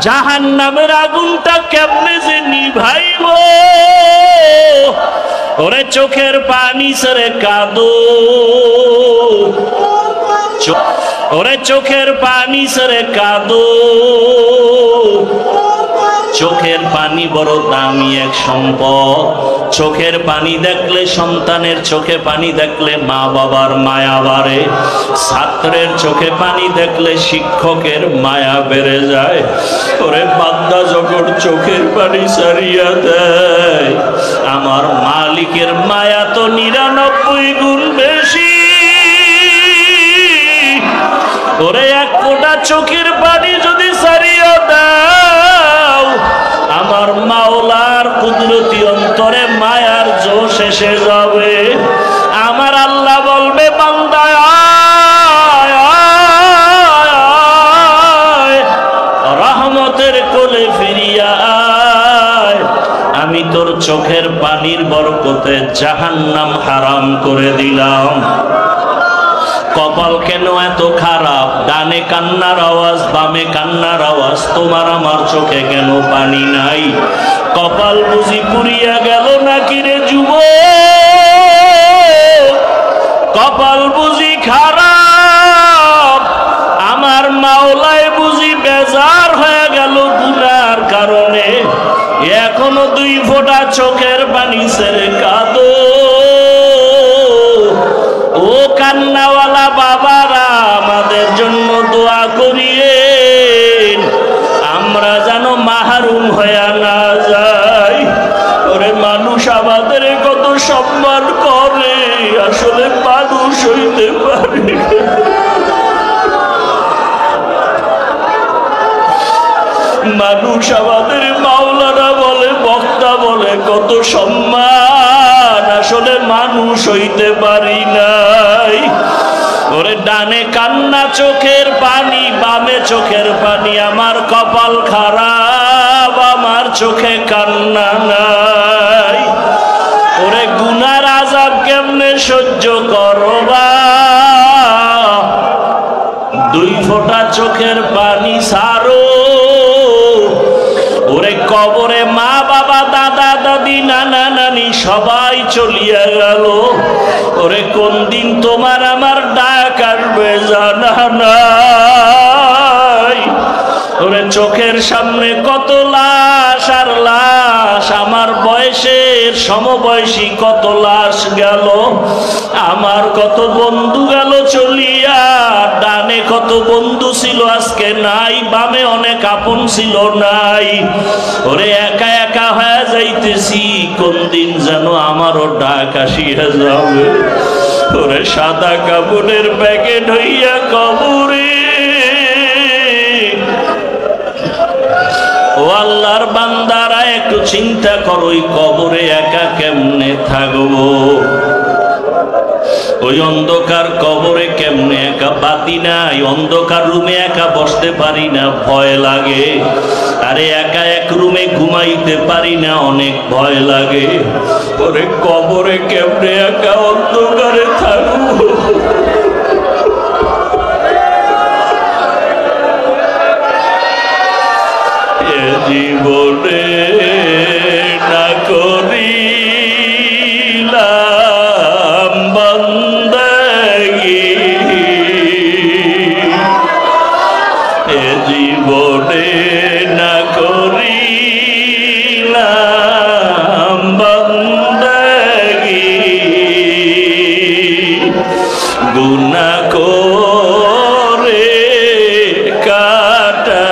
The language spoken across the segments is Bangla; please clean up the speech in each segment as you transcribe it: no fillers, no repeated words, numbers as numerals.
জাহান্নামের আগুনটা কেমনে যে নিভাইব, ওরে চোখের পানি ছেড়ে কাঁদো, ওরে চোখের পানি ছেড়ে কাঁদো। চোখের পানি বড় দামি এক সম্পদ। চোখের পানি দেখলে, সন্তানের চোখে পানি দেখলে মা বাবার মায়া বাড়ে। ছাত্রের চোখে পানি দেখলে শিক্ষকের মায়া বেড়ে যায়। ওরে বান্দা যখন চোখের পানি ছাড়িয়া দেয়, আমার মালিকের মায়া তো 99 গুণ বেশি। ওরে এক ফোঁটা চোখের পানি যদি ছাড়িয়া দাও, আমার মাওলার কুদরতি অন্তরে মায়ার জোশ এসে যাবে। আমার আল্লাহ বলবে, বান্দা রহমতের কোলে ফিরিয়া আয়, আমি তোর চোখের পানির বরকতে জাহান্নাম হারাম করে দিলাম। কপাল কেন এত খারাপ? ডানে কান্নার আওয়াজ, বামে কান্নার আওয়াজ, তোমার আমার চোখে কেন পানি নাই? কপাল বুঝি পুড়িয়া গেল নাকি রে যুবক? কপাল বুঝি খারাপ? আমার মাওলায় বুঝি বেজার হয়ে গেল গুনার কারণে? এখনো 2 ফোঁটা চোখের পানি ছেড়ে কাঁদো। ও কান্নাওয়ালা বাবারা, আমাদের জন্য দোয়া করিয়েন, আমরা যেন মাহরুম হয়ে না যাই। ওরে মানুষ আমাদের কত সম্মান করে, আসলে মানুষ হইতে পারে। মানুষ আমাদের মাওলানা বলে, বক্তা বলে কত সম্মান, আসলে মানুষ হইতে পারি নাই। ওরে ডানে কান্না চোখের পানি, বামে চোখের পানি, আমার কপাল খারাপ, আমার চোখে কান্না নাই। ওরে গুনার আযাব কেমনে সহ্য করবা? 2 ফোঁটা চোখের পানি ছাড়ো। ওরে কবরে মা বাবা, দাদা দাদি, নানা নানি সবাই চলিয়া গেল। ওরে কোন দিন তোমার আমার ডাক আসবে জানা নাই। ওরে চোখের সামনে কত লাশ আর লাশ, আমার বয়সের সমবয়সী কত লাশ গেল। আমার কত বন্ধু গেল চলিয়া, ডানে কত বন্ধু ছিল আজকে নাই, বামে অনেক আপন ছিল নাই। ওরে একা একা হয়ে যাইতেছি, কোন দিন যেন আমারও ডাক আসিয়া যাবে। ওরে সাদা কাপড়ের প্যাকেট হইয়া কবরে। ও আল্লাহর বান্দারা, একটু চিন্তা করো, ওই কবরে একা কেমনে থাকবো? ওই অন্ধকার কবরে কেমনে একা? বাতি নাই, অন্ধকার রুমে একা বসতে পারি না, ভয় লাগে। আরে একা এক রুমে ঘুমাইতে পারি না, অনেক ভয় লাগে। ওরে কবরে কেমনে একা অন্ধকারে থাকবো? এ জীবনে না করিলাম বান্দাগি, এ জীবনে না করিলাম বান্দাগি, গুনাহ করে কাটাইলাম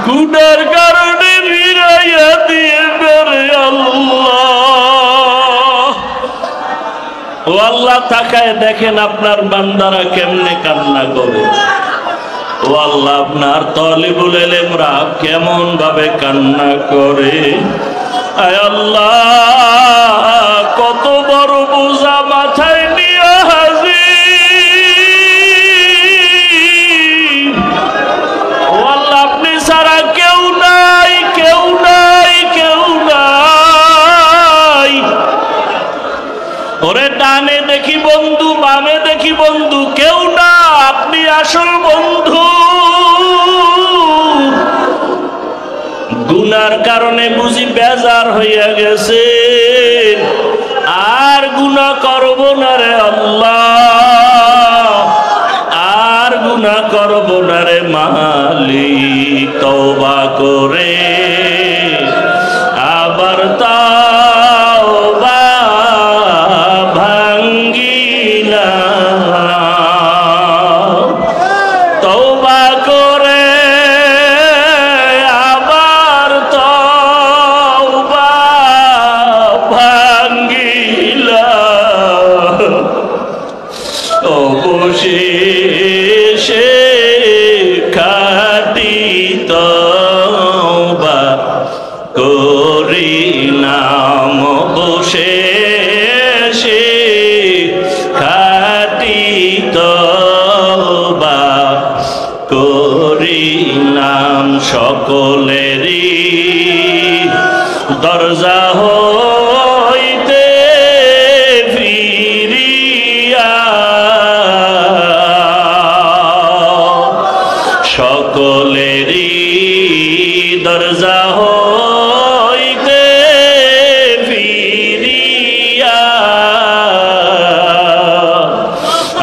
গুনার কারণে ফিরাইয়া দিয়ে বেরে আল্লাহ। ও আল্লাহ, তাকায় দেখেন আপনার বান্দারা কেমনে কান্না করে। ও আল্লাহ আপনার তলিবুল ইলমরা কেমন ভাবে কান্না করে, আয় আল্লাহ কত বড় বোঝা মাথায় নিয়ে হাজির। ও আল্লাহ আপনি ছাড়া কেউ নাই, কেউ নাই, কেউ নাই। ওরে ডানে দেখি বন্ধু, বামে দেখি বন্ধু, কেউ না, আপনি আসল বন্ধু। গুনার কারণে বুঝি বেজার হইয়া গেছে, আর গুনাহ করব না রে আল্লাহ, আর গুনাহ করব না রে মালিক। তওবা করে আবার তওবা ভাঙ্গিলা, তওবা করে আবার তওবা ভাঙ্গিলা, অবশেষে খাঁটি তওবা করিলাম, অবশেষে খাঁটি তওবা করিলাম। সকলেরই দরজা হইতে ফিরিয়া, সকলেরই দরজা হইতে ফিরিয়া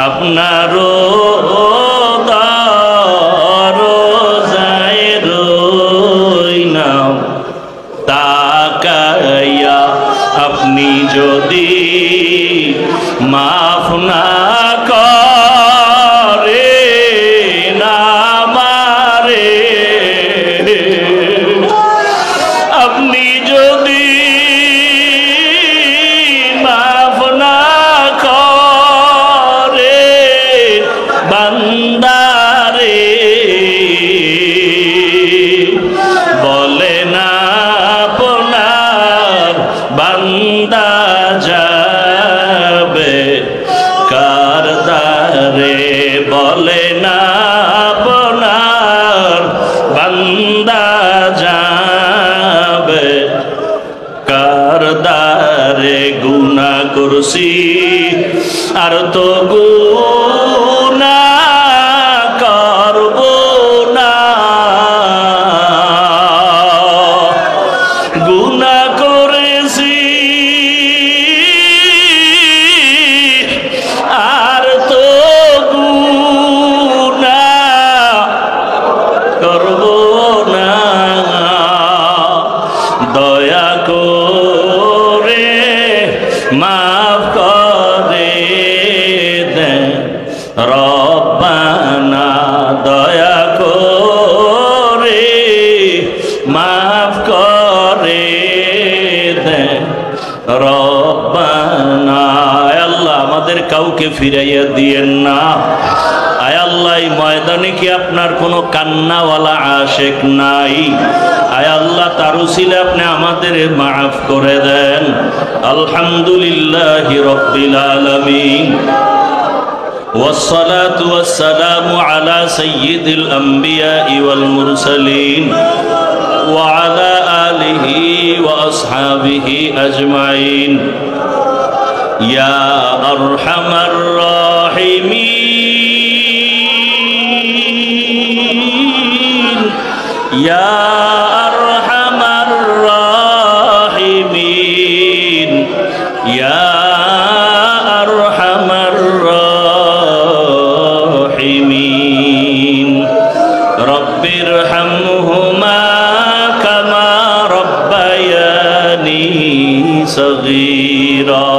আপনারও দরজায় রইলাম তাকাইয়া। আপনি যদি মাফ না করেন আমারে, আপনি যদি মাফ না করেন বান্দারে, বলে না আপনার বান্দা যাবে কার দ্বারে, বলে না আপনার বান্দা যাবে কার দ্বারে। গুনাহ করছি আর তো গুনাহ করব না, গুনাহ করেছি আর তো গুনাহ করব না। দয়া করে মাফ করে দেন রব্বানা, দয়া করে মাফ করে দেন রব্বানা। আল্লাহ আমাদের কাউকে ফিরাইয়া দিয়েন না। আয় আল্লাহ এই ময়দানে কি আপনার কোনো কান্নাওয়ালা আশেক নাই? আয় আল্লাহ তার উসিলে আপনি আমাদের মাফ করে দেন। আলহামদুলিল্লাহি রাব্বিল আলামিন, والصلاة والسلام على سيد الأنبياء والمرسلين وعلى آله وأصحابه أجمعين يا أرحم الراحمين يا أرحم الراحمين يا أرحم الراحمين رب ارحمهما كما ربياني صغيرا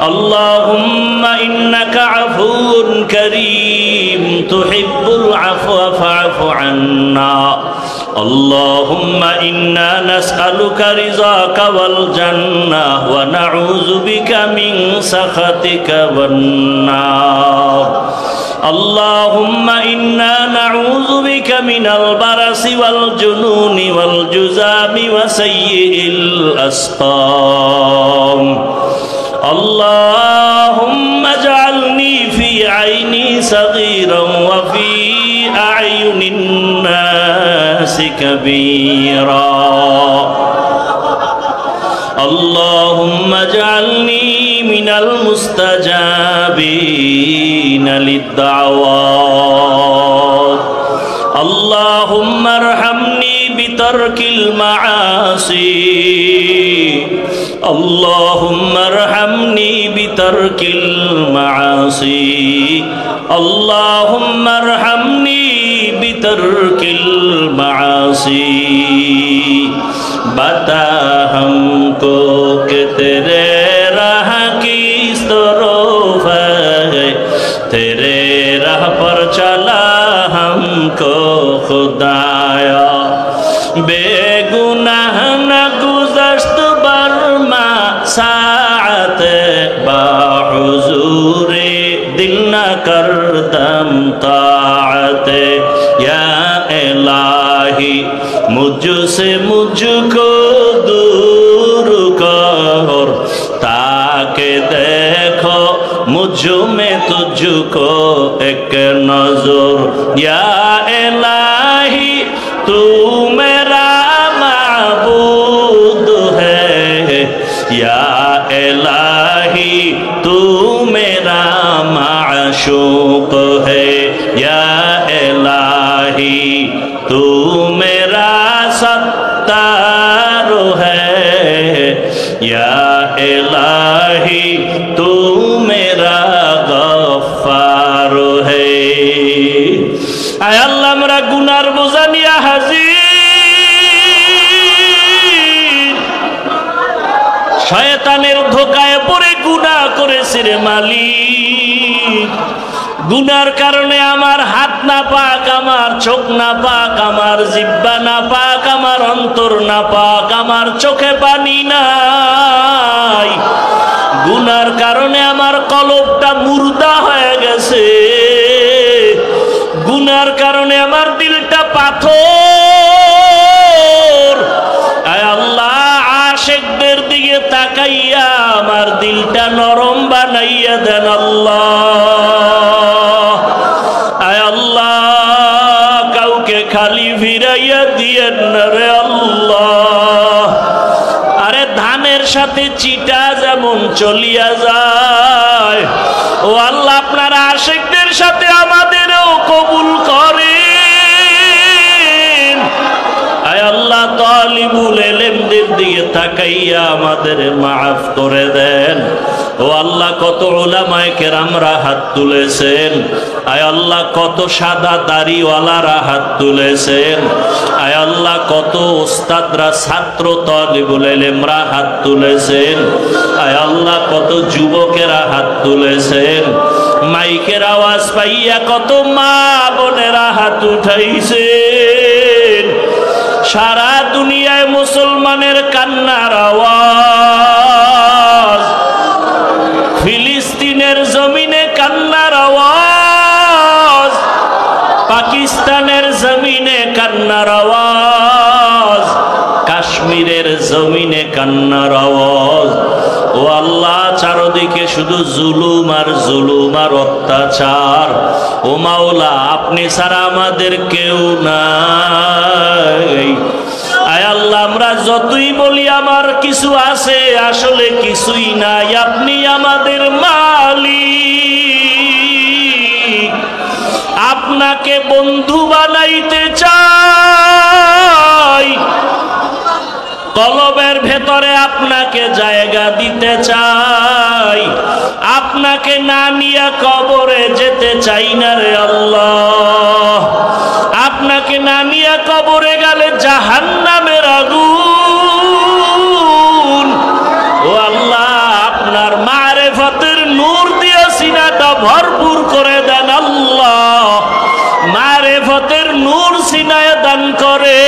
اللهم إنك عفو كريم تحب العفو فاعف عنا اللهم إنا نسألك رضاك والجنة ونعوذ بك من سخطك والنار اللهم إنا نعوذ بك من البرص والجنون والجذام وسيء الأسقام اللهم اجعلني في عيني صغيرا وفي أعين الناس كبيرا اللهم اجعلني من المستجابين للدعوات اللهم ارحمني بترك المعاصي اللهم ارحمني بترك المعاصي اللهم ارحمني بترك المعاصي बता हमको कि तेरे राह किस तरफ है तेरे राह पर चला हमको खुदाया बेगुनाह न गुज़श्त बरमा साअत बाहुज़ूरे दिल न करदम ताअत या इलाही मुझसे मुझको दूर कर ताकि देखो मुझ में तुझको एक नजर या इलाही तू मेरा माबूद है या इलाही तू मेरा माशूक है या इलाही तू मेरा सत्तार है या इलाही तू मेरा गफ्फार है आय अल्लाह मेरा गुनार बोझा निया हाजिर शयतानेर धोकाয় পড়ে গুনাহ করেছি রে মালিক গুনার কারণে আমার হাত না পাক আমার চোখ না পাক আমার জিহ্বা না পাক আমার অন্তর না পাক আমার চোখে পানি নাই গুনার কারণে আমার কলবটা মুর্দা হয়ে গেছে গুনার কারণে আমার দিলটা পাথর আয় আল্লাহ আশিকদের দিকে তাকাইয়া আমার দিলটা নরম বানাইয়া দেন আল্লাহ আয় আল্লাহ কাউকে খালি ফিরাইয়া দিয়েন না রে আল্লাহ আরে ধানের সাথে চিটা যেমন চলিয়া যায় ও আল্লাহ আপনার আশিকদের সাথে আমাদেরও কবুল করেন আয় আল্লাহ তালিবুল ইলমদের দিকে তাকাইয়া আমাদের মাফ করে দেন ও আল্লাহ কত উলামায়ে কেরামরা হাত তুলেছেন আয় আল্লাহ কত সাদা দাড়িওয়ালারা হাত তুলেছেন আয় আল্লাহ কত ওস্তাদরা ছাত্র তালিবুল ইলমরা হাত তুলেছেন আয় আল্লাহ কত যুবকেরা হাত তুলেছেন মাইকের আওয়াজ পাইয়া কত মা বোনেরা হাত উঠাইছেন সারা দুনিয়ায় মুসলমানের কান্নার আওয়াজ ফিলিস্তিনের জমিনে কান্নার আওয়াজ পাকিস্তানের জমিনে কান্নার আওয়াজ কাশ্মীরের জমিনে কান্নার আওয়াজ ও আল্লাহ চারদিকে শুধু জুলুম আর অত্যাচার ও মাওলা আপনি ছাড়া আমাদের কেউ নাই আয় আল্লাহ আমরা যতই বলি আমার কিছু আছে আসলে কিছুই নাই আপনি আমাদের মালিক আপনাকে বন্ধু বানাইতে চাই কলবের ভেতরে আপনাকে জায়গা দিতে চাই আপনাকে না নিয়ে কবরে যেতে চাই না রে আল্লাহ আপনাকে না নিয়ে কবরে গেলে জাহান্নামের আগুন ও আল্লাহ আপনার মারিফতের নূর দিয়ে সিনাটা ভরপুর করে দেন আল্লাহ মারিফতের নূর সিনায় দান করে